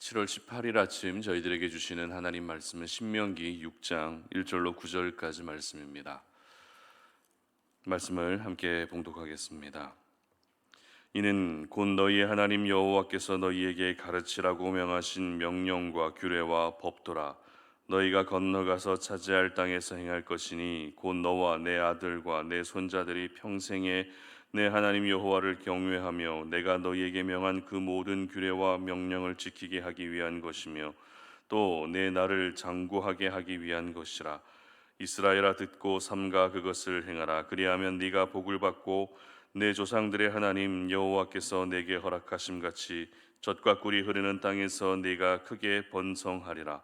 7월 18일 아침 저희들에게 주시는 하나님 말씀은 신명기 6장 1절로 9절까지 말씀입니다. 말씀을 함께 봉독하겠습니다. 이는 곧 너희의 하나님 여호와께서 너희에게 가르치라고 명하신 명령과 규례와 법도라. 너희가 건너가서 차지할 땅에서 행할 것이니 곧 너와 내 아들과 내 손자들이 평생에 내 하나님 여호와를 경외하며 내가 너희에게 명한 그 모든 규례와 명령을 지키게 하기 위한 것이며 또 내 나를 장구하게 하기 위한 것이라. 이스라엘아 듣고 삼가 그것을 행하라. 그리하면 네가 복을 받고 내 조상들의 하나님 여호와께서 내게 허락하심 같이 젖과 꿀이 흐르는 땅에서 네가 크게 번성하리라.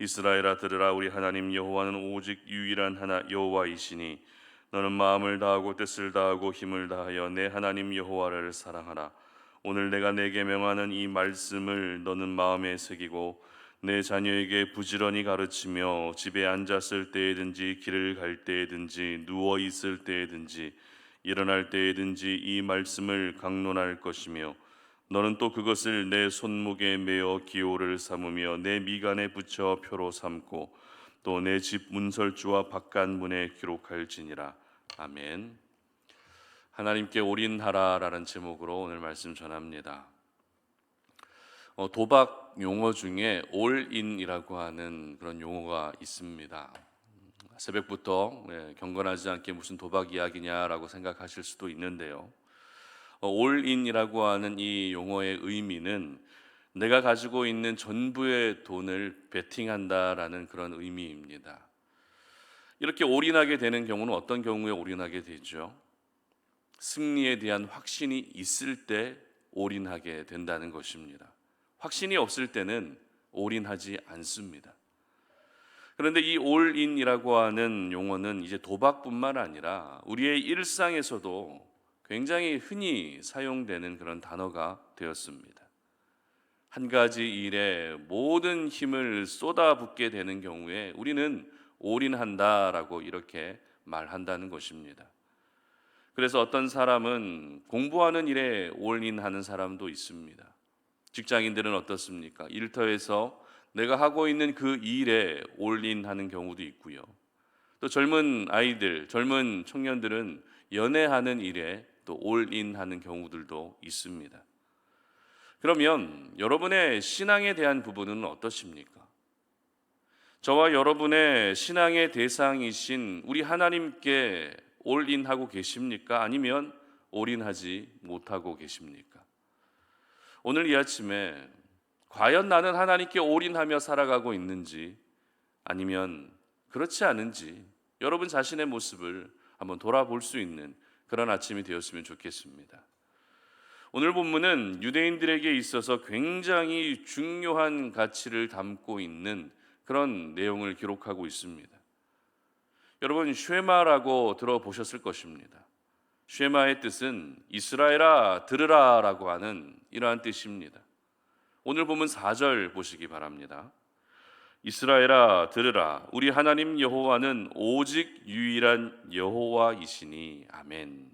이스라엘아 들으라. 우리 하나님 여호와는 오직 유일한 하나 여호와이시니 너는 마음을 다하고 뜻을 다하고 힘을 다하여 내 하나님 여호와를 사랑하라. 오늘 내가 내게 명하는 이 말씀을 너는 마음에 새기고 내 자녀에게 부지런히 가르치며 집에 앉았을 때에든지 길을 갈 때에든지 누워 있을 때에든지 일어날 때에든지 이 말씀을 강론할 것이며 너는 또 그것을 내 손목에 메어 기호를 삼으며 내 미간에 붙여 표로 삼고 또 내 집 문설주와 바깥문에 기록할지니라. 아멘. 하나님께 올인하라라는 제목으로 오늘 말씀 전합니다. 도박 용어 중에 올인이라고 하는 그런 용어가 있습니다. 새벽부터 경건하지 않게 무슨 도박 이야기냐라고 생각하실 수도 있는데요. 올인이라고 하는 이 용어의 의미는 내가 가지고 있는 전부의 돈을 베팅한다라는 그런 의미입니다. 이렇게 올인하게 되는 경우는 어떤 경우에 올인하게 되죠? 승리에 대한 확신이 있을 때 올인하게 된다는 것입니다. 확신이 없을 때는 올인하지 않습니다. 그런데 이 올인이라고 하는 용어는 이제 도박뿐만 아니라 우리의 일상에서도 굉장히 흔히 사용되는 그런 단어가 되었습니다. 한 가지 일에 모든 힘을 쏟아붓게 되는 경우에 우리는 올인한다라고 이렇게 말한다는 것입니다. 그래서 어떤 사람은 공부하는 일에 올인하는 사람도 있습니다. 직장인들은 어떻습니까? 일터에서 내가 하고 있는 그 일에 올인하는 경우도 있고요. 또 젊은 아이들, 젊은 청년들은 연애하는 일에 또 올인하는 경우들도 있습니다. 그러면 여러분의 신앙에 대한 부분은 어떠십니까? 저와 여러분의 신앙의 대상이신 우리 하나님께 올인하고 계십니까? 아니면 올인하지 못하고 계십니까? 오늘 이 아침에 과연 나는 하나님께 올인하며 살아가고 있는지 아니면 그렇지 않은지 여러분 자신의 모습을 한번 돌아볼 수 있는 그런 아침이 되었으면 좋겠습니다. 오늘 본문은 유대인들에게 있어서 굉장히 중요한 가치를 담고 있는 그런 내용을 기록하고 있습니다. 여러분 쉐마라고 들어보셨을 것입니다. 쉐마의 뜻은 이스라엘아 들으라 라고 하는 이러한 뜻입니다. 오늘 본문 4절 보시기 바랍니다. 이스라엘아 들으라. 우리 하나님 여호와는 오직 유일한 여호와이시니. 아멘.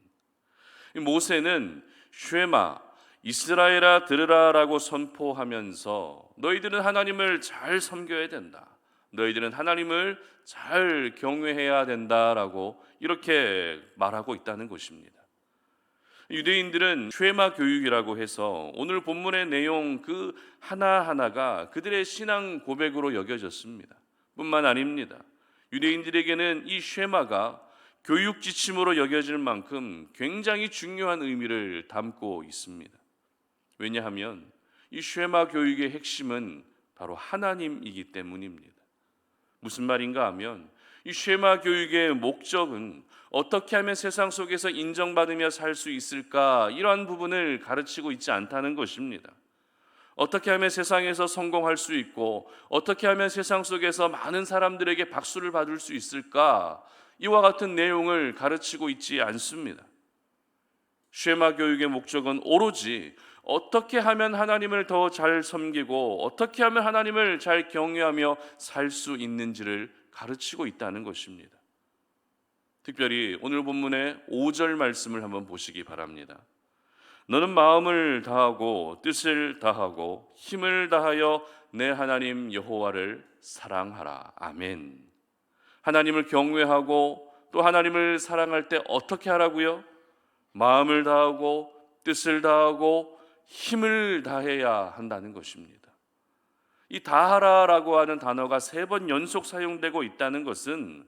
모세는 쉐마 이스라엘아 들으라라고 선포하면서 너희들은 하나님을 잘 섬겨야 된다. 너희들은 하나님을 잘 경외해야 된다라고 이렇게 말하고 있다는 것입니다. 유대인들은 쉐마 교육이라고 해서 오늘 본문의 내용 그 하나하나가 그들의 신앙 고백으로 여겨졌습니다. 뿐만 아닙니다. 유대인들에게는 이 쉐마가 교육 지침으로 여겨질 만큼 굉장히 중요한 의미를 담고 있습니다. 왜냐하면 이 쉐마 교육의 핵심은 바로 하나님이기 때문입니다. 무슨 말인가 하면 이 쉐마 교육의 목적은 어떻게 하면 세상 속에서 인정받으며 살 수 있을까 이러한 부분을 가르치고 있지 않다는 것입니다. 어떻게 하면 세상에서 성공할 수 있고 어떻게 하면 세상 속에서 많은 사람들에게 박수를 받을 수 있을까 이와 같은 내용을 가르치고 있지 않습니다. 쉐마 교육의 목적은 오로지 어떻게 하면 하나님을 더 잘 섬기고 어떻게 하면 하나님을 잘 경외하며 살 수 있는지를 가르치고 있다는 것입니다. 특별히 오늘 본문의 5절 말씀을 한번 보시기 바랍니다. 너는 마음을 다하고 뜻을 다하고 힘을 다하여 내 하나님 여호와를 사랑하라. 아멘. 하나님을 경외하고 또 하나님을 사랑할 때 어떻게 하라고요? 마음을 다하고 뜻을 다하고 힘을 다해야 한다는 것입니다. 이 다하라라고 하는 단어가 3번 연속 사용되고 있다는 것은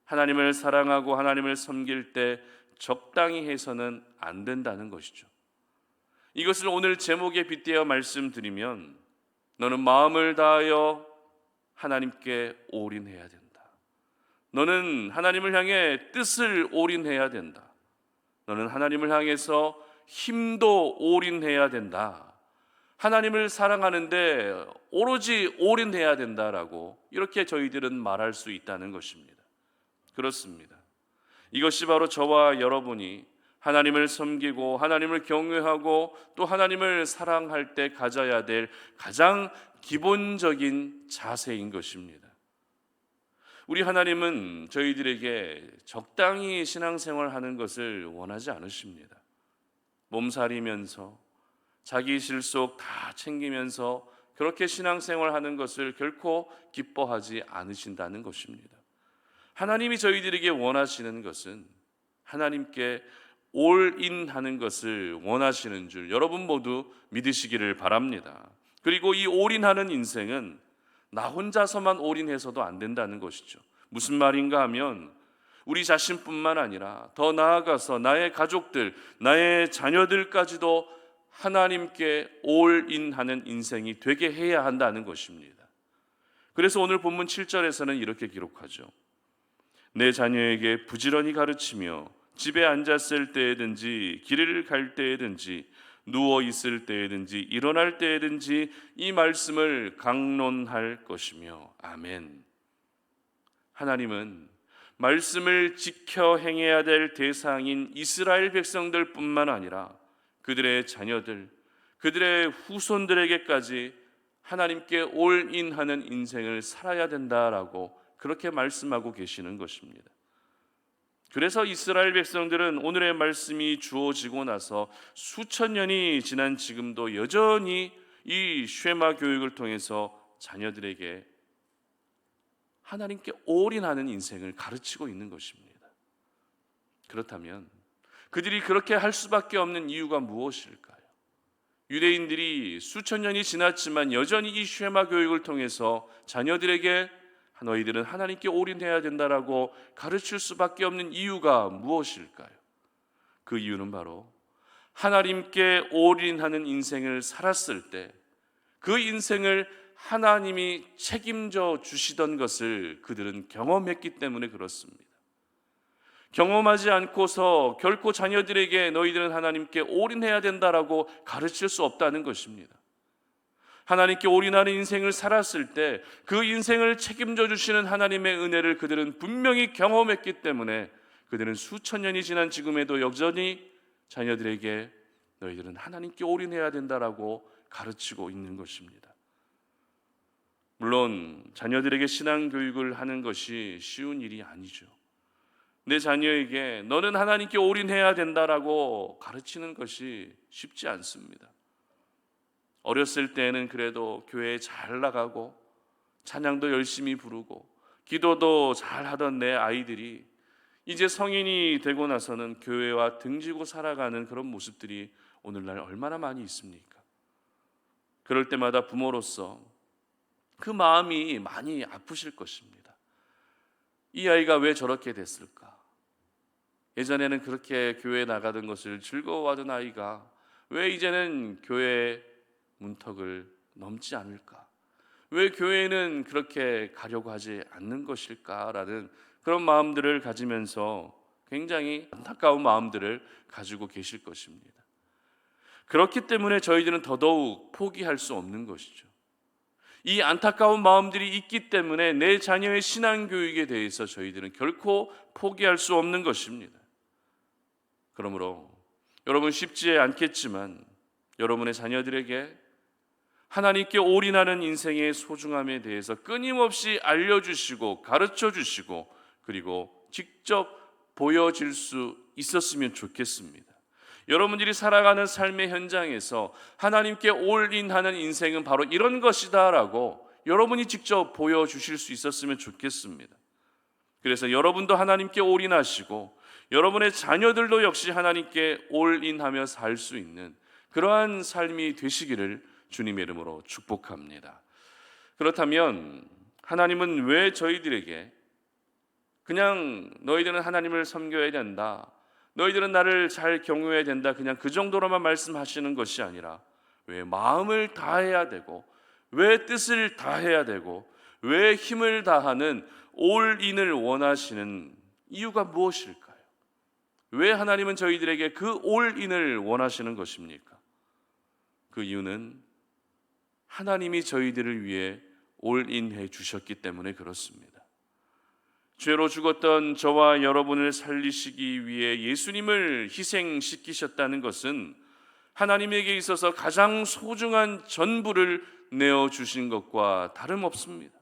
하나님을 사랑하고 하나님을 섬길 때 적당히 해서는 안 된다는 것이죠. 이것을 오늘 제목에 빗대어 말씀드리면, 너는 마음을 다하여 하나님께 올인해야 된다. 너는 하나님을 향해 뜻을 올인해야 된다. 너는 하나님을 향해서 힘도 올인해야 된다. 하나님을 사랑하는데 오로지 올인해야 된다라고 이렇게 저희들은 말할 수 있다는 것입니다. 그렇습니다. 이것이 바로 저와 여러분이 하나님을 섬기고 하나님을 경외하고 또 하나님을 사랑할 때 가져야 될 가장 기본적인 자세인 것입니다. 우리 하나님은 저희들에게 적당히 신앙생활하는 것을 원하지 않으십니다. 몸살이면서 자기 실속 다 챙기면서 그렇게 신앙생활하는 것을 결코 기뻐하지 않으신다는 것입니다. 하나님이 저희들에게 원하시는 것은 하나님께 올인하는 것을 원하시는 줄 여러분 모두 믿으시기를 바랍니다. 그리고 이 올인하는 인생은 나 혼자서만 올인해서도 안 된다는 것이죠. 무슨 말인가 하면 우리 자신뿐만 아니라 더 나아가서 나의 가족들, 나의 자녀들까지도 하나님께 올인하는 인생이 되게 해야 한다는 것입니다. 그래서 오늘 본문 7절에서는 이렇게 기록하죠. 내 자녀에게 부지런히 가르치며 집에 앉았을 때에든지 길을 갈 때에든지 누워 있을 때에든지 일어날 때에든지 이 말씀을 강론할 것이며. 아멘. 하나님은 말씀을 지켜 행해야 될 대상인 이스라엘 백성들뿐만 아니라 그들의 자녀들, 그들의 후손들에게까지 하나님께 올인하는 인생을 살아야 된다라고 그렇게 말씀하고 계시는 것입니다. 그래서 이스라엘 백성들은 오늘의 말씀이 주어지고 나서 수천 년이 지난 지금도 여전히 이 쉐마 교육을 통해서 자녀들에게 하나님께 올인하는 인생을 가르치고 있는 것입니다. 그렇다면 그들이 그렇게 할 수밖에 없는 이유가 무엇일까요? 유대인들이 수천 년이 지났지만 여전히 이 쉐마 교육을 통해서 자녀들에게 너희들은 하나님께 올인해야 된다라고 가르칠 수밖에 없는 이유가 무엇일까요? 그 이유는 바로 하나님께 올인하는 인생을 살았을 때 그 인생을 하나님이 책임져 주시던 것을 그들은 경험했기 때문에 그렇습니다. 경험하지 않고서 결코 자녀들에게 너희들은 하나님께 올인해야 된다라고 가르칠 수 없다는 것입니다. 하나님께 올인하는 인생을 살았을 때 그 인생을 책임져 주시는 하나님의 은혜를 그들은 분명히 경험했기 때문에 그들은 수천 년이 지난 지금에도 여전히 자녀들에게 너희들은 하나님께 올인해야 된다라고 가르치고 있는 것입니다. 물론 자녀들에게 신앙 교육을 하는 것이 쉬운 일이 아니죠. 내 자녀에게 너는 하나님께 올인해야 된다라고 가르치는 것이 쉽지 않습니다. 어렸을 때는 그래도 교회에 잘 나가고 찬양도 열심히 부르고 기도도 잘 하던 내 아이들이 이제 성인이 되고 나서는 교회와 등지고 살아가는 그런 모습들이 오늘날 얼마나 많이 있습니까? 그럴 때마다 부모로서 그 마음이 많이 아프실 것입니다. 이 아이가 왜 저렇게 됐을까? 예전에는 그렇게 교회에 나가던 것을 즐거워하던 아이가 왜 이제는 교회 문턱을 넘지 않을까? 왜 교회는 그렇게 가려고 하지 않는 것일까라는 그런 마음들을 가지면서 굉장히 안타까운 마음들을 가지고 계실 것입니다. 그렇기 때문에 저희들은 더더욱 포기할 수 없는 것이죠. 이 안타까운 마음들이 있기 때문에 내 자녀의 신앙교육에 대해서 저희들은 결코 포기할 수 없는 것입니다. 그러므로 여러분 쉽지 않겠지만 여러분의 자녀들에게 하나님께 올인하는 인생의 소중함에 대해서 끊임없이 알려주시고 가르쳐주시고 그리고 직접 보여질 수 있었으면 좋겠습니다. 여러분들이 살아가는 삶의 현장에서 하나님께 올인하는 인생은 바로 이런 것이다 라고 여러분이 직접 보여주실 수 있었으면 좋겠습니다. 그래서 여러분도 하나님께 올인하시고 여러분의 자녀들도 역시 하나님께 올인하며 살 수 있는 그러한 삶이 되시기를 주님의 이름으로 축복합니다. 그렇다면 하나님은 왜 저희들에게 그냥 너희들은 하나님을 섬겨야 된다, 너희들은 나를 잘 경외해야 된다, 그냥 그 정도로만 말씀하시는 것이 아니라 왜 마음을 다해야 되고, 왜 뜻을 다해야 되고, 왜 힘을 다하는 올인을 원하시는 이유가 무엇일까요? 왜 하나님은 저희들에게 그 올인을 원하시는 것입니까? 그 이유는 하나님이 저희들을 위해 올인해 주셨기 때문에 그렇습니다. 죄로 죽었던 저와 여러분을 살리시기 위해 예수님을 희생시키셨다는 것은 하나님에게 있어서 가장 소중한 전부를 내어주신 것과 다름없습니다.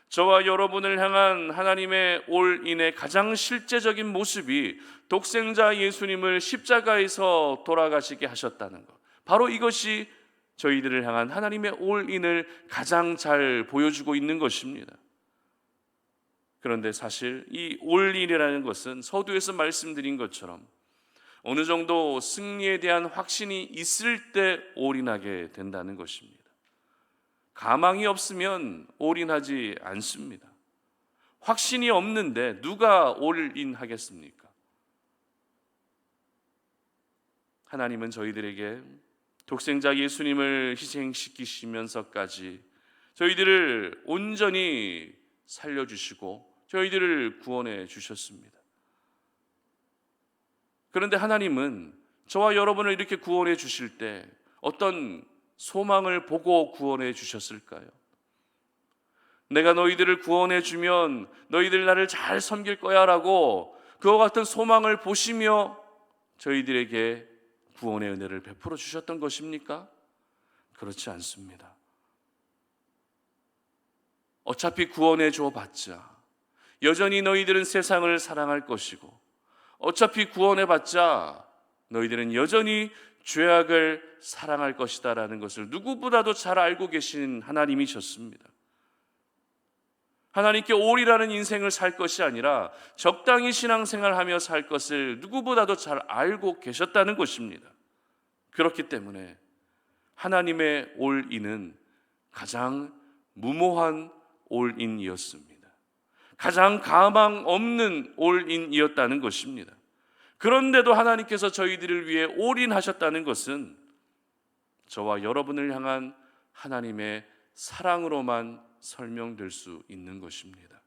저와 여러분을 향한 하나님의 올인의 가장 실제적인 모습이 독생자 예수님을 십자가에서 돌아가시게 하셨다는 것, 바로 이것이 저희들을 향한 하나님의 올인을 가장 잘 보여주고 있는 것입니다. 그런데 사실 이 올인이라는 것은 서두에서 말씀드린 것처럼 어느 정도 승리에 대한 확신이 있을 때 올인하게 된다는 것입니다. 가망이 없으면 올인하지 않습니다. 확신이 없는데 누가 올인하겠습니까? 하나님은 저희들에게 독생자 예수님을 희생시키시면서까지 저희들을 온전히 살려주시고 저희들을 구원해 주셨습니다. 그런데 하나님은 저와 여러분을 이렇게 구원해 주실 때 어떤 소망을 보고 구원해 주셨을까요? 내가 너희들을 구원해 주면 너희들 나를 잘 섬길 거야 라고 그와 같은 소망을 보시며 저희들에게 구원의 은혜를 베풀어 주셨던 것입니까? 그렇지 않습니다. 어차피 구원해 줘 봤자 여전히 너희들은 세상을 사랑할 것이고, 어차피 구원해 봤자 너희들은 여전히 죄악을 사랑할 것이다 라는 것을 누구보다도 잘 알고 계신 하나님이셨습니다. 하나님께 올이라는 인생을 살 것이 아니라 적당히 신앙생활하며 살 것을 누구보다도 잘 알고 계셨다는 것입니다. 그렇기 때문에 하나님의 올인은 가장 무모한 올인이었습니다. 가장 가망 없는 올인이었다는 것입니다. 그런데도 하나님께서 저희들을 위해 올인하셨다는 것은 저와 여러분을 향한 하나님의 사랑으로만 설명될 수 있는 것입니다.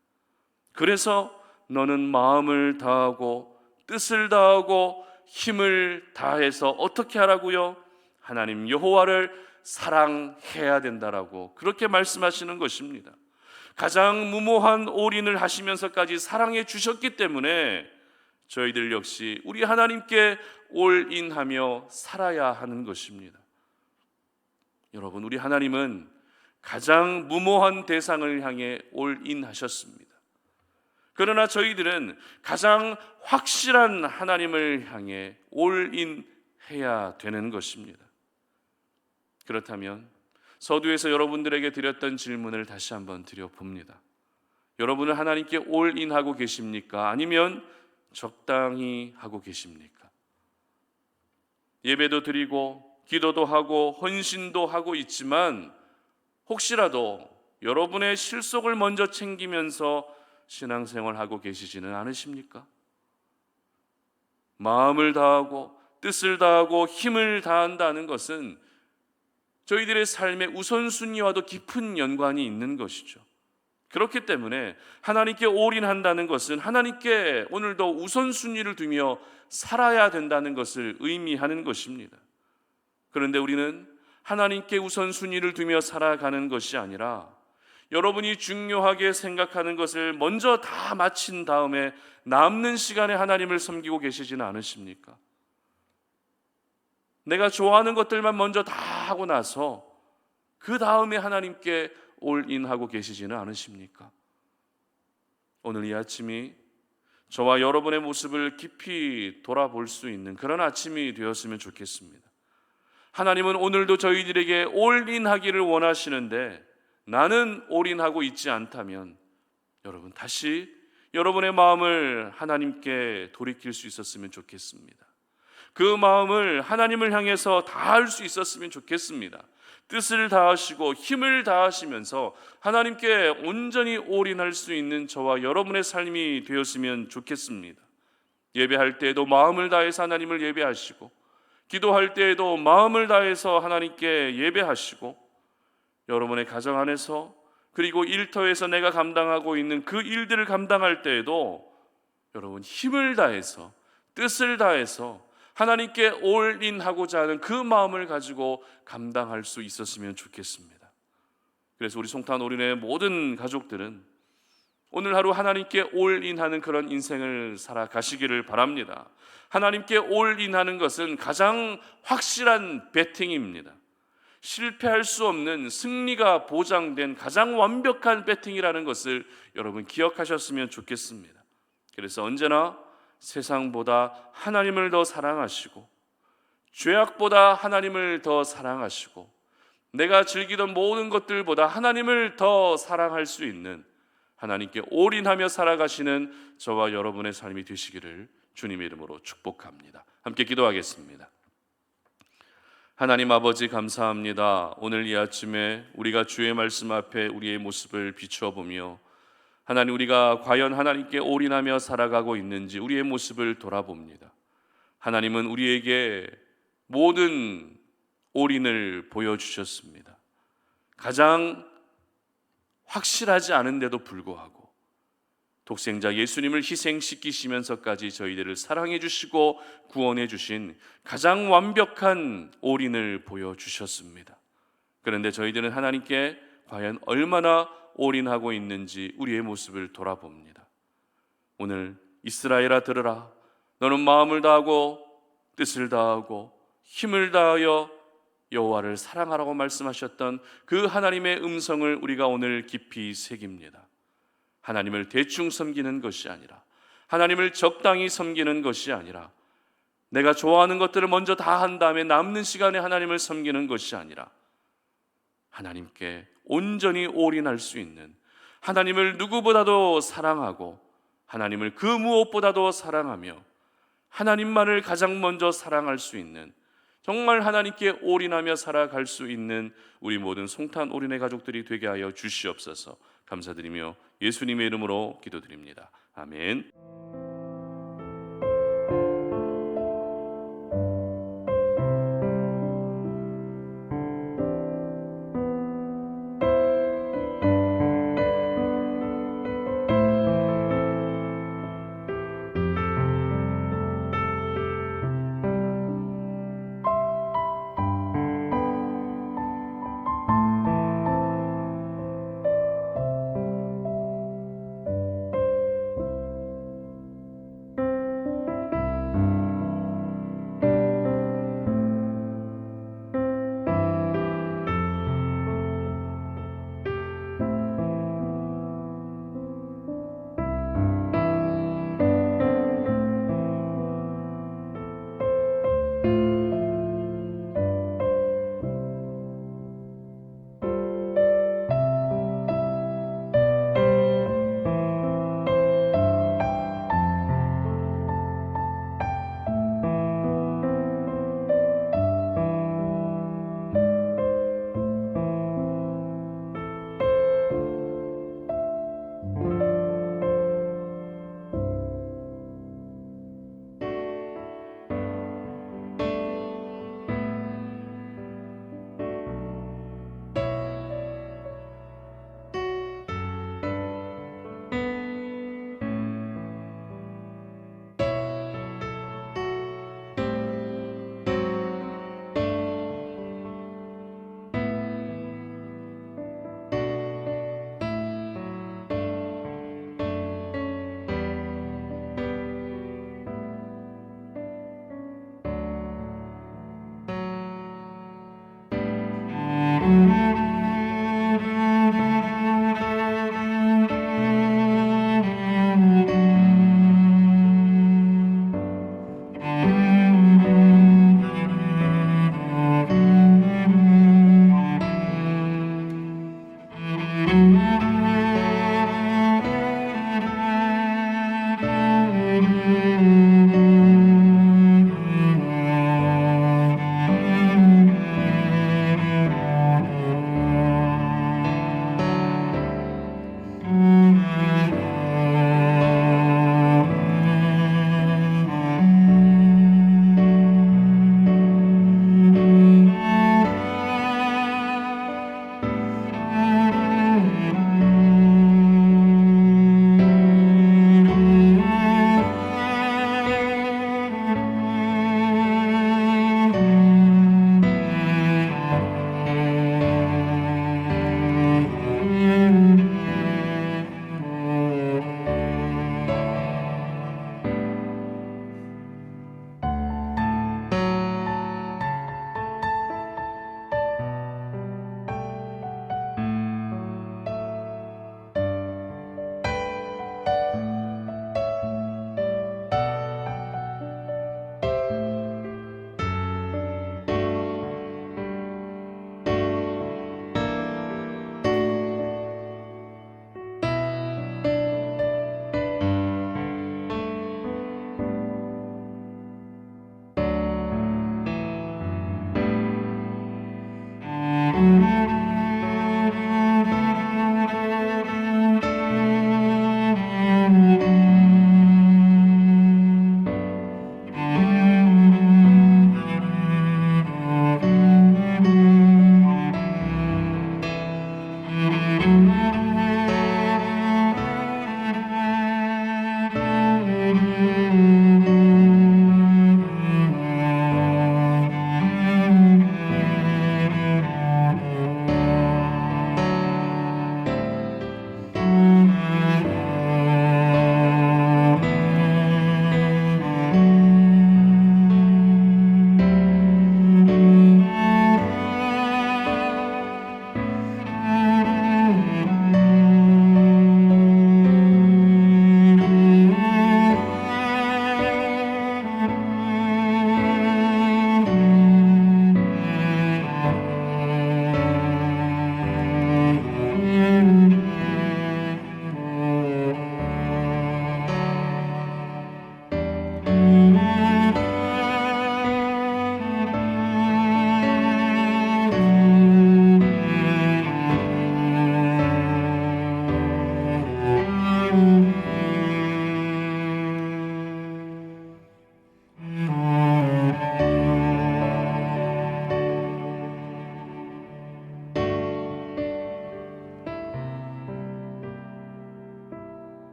그래서 너는 마음을 다하고 뜻을 다하고 힘을 다해서 어떻게 하라고요? 하나님 여호와를 사랑해야 된다라고 그렇게 말씀하시는 것입니다. 가장 무모한 올인을 하시면서까지 사랑해 주셨기 때문에 저희들 역시 우리 하나님께 올인하며 살아야 하는 것입니다. 여러분, 우리 하나님은 가장 무모한 대상을 향해 올인하셨습니다. 그러나 저희들은 가장 확실한 하나님을 향해 올인해야 되는 것입니다. 그렇다면 서두에서 여러분들에게 드렸던 질문을 다시 한번 드려봅니다. 여러분은 하나님께 올인하고 계십니까? 아니면 적당히 하고 계십니까? 예배도 드리고 기도도 하고 헌신도 하고 있지만 혹시라도 여러분의 실속을 먼저 챙기면서 신앙생활하고 계시지는 않으십니까? 마음을 다하고 뜻을 다하고 힘을 다한다는 것은 저희들의 삶의 우선순위와도 깊은 연관이 있는 것이죠. 그렇기 때문에 하나님께 올인한다는 것은 하나님께 오늘도 우선순위를 두며 살아야 된다는 것을 의미하는 것입니다. 그런데 우리는 하나님께 우선순위를 두며 살아가는 것이 아니라 여러분이 중요하게 생각하는 것을 먼저 다 마친 다음에 남는 시간에 하나님을 섬기고 계시지는 않으십니까? 내가 좋아하는 것들만 먼저 다 하고 나서 그 다음에 하나님께 올인하고 계시지는 않으십니까? 오늘 이 아침이 저와 여러분의 모습을 깊이 돌아볼 수 있는 그런 아침이 되었으면 좋겠습니다. 하나님은 오늘도 저희들에게 올인하기를 원하시는데 나는 올인하고 있지 않다면 여러분 다시 여러분의 마음을 하나님께 돌이킬 수 있었으면 좋겠습니다. 그 마음을 하나님을 향해서 다할 수 있었으면 좋겠습니다. 뜻을 다하시고 힘을 다하시면서 하나님께 온전히 올인할 수 있는 저와 여러분의 삶이 되었으면 좋겠습니다. 예배할 때에도 마음을 다해서 하나님을 예배하시고, 기도할 때에도 마음을 다해서 하나님께 예배하시고, 여러분의 가정 안에서 그리고 일터에서 내가 감당하고 있는 그 일들을 감당할 때에도 여러분 힘을 다해서 뜻을 다해서 하나님께 올인하고자 하는 그 마음을 가지고 감당할 수 있었으면 좋겠습니다. 그래서 우리 송탄 올인의 모든 가족들은 오늘 하루 하나님께 올인하는 그런 인생을 살아가시기를 바랍니다. 하나님께 올인하는 것은 가장 확실한 배팅입니다. 실패할 수 없는 승리가 보장된 가장 완벽한 배팅이라는 것을 여러분 기억하셨으면 좋겠습니다. 그래서 언제나 세상보다 하나님을 더 사랑하시고 죄악보다 하나님을 더 사랑하시고 내가 즐기던 모든 것들보다 하나님을 더 사랑할 수 있는 하나님께 올인하며 살아가시는 저와 여러분의 삶이 되시기를 주님의 이름으로 축복합니다. 함께 기도하겠습니다. 하나님 아버지 감사합니다. 오늘 이 아침에 우리가 주의 말씀 앞에 우리의 모습을 비추어 보며 하나님 우리가 과연 하나님께 올인하며 살아가고 있는지 우리의 모습을 돌아봅니다. 하나님은 우리에게 모든 올인을 보여주셨습니다. 가장 확실하지 않은데도 불구하고 독생자 예수님을 희생시키시면서까지 저희들을 사랑해 주시고 구원해 주신 가장 완벽한 올인을 보여주셨습니다. 그런데 저희들은 하나님께 과연 얼마나 올인하고 있는지 우리의 모습을 돌아봅니다. 오늘 이스라엘아 들으라. 너는 마음을 다하고 뜻을 다하고 힘을 다하여 여호와를 사랑하라고 말씀하셨던 그 하나님의 음성을 우리가 오늘 깊이 새깁니다. 하나님을 대충 섬기는 것이 아니라 하나님을 적당히 섬기는 것이 아니라 내가 좋아하는 것들을 먼저 다 한 다음에 남는 시간에 하나님을 섬기는 것이 아니라 하나님께 온전히 올인할 수 있는 하나님을 누구보다도 사랑하고 하나님을 그 무엇보다도 사랑하며 하나님만을 가장 먼저 사랑할 수 있는 정말 하나님께 올인하며 살아갈 수 있는 우리 모든 송탄 올인의 가족들이 되게 하여 주시옵소서. 감사드리며 예수님의 이름으로 기도드립니다. 아멘.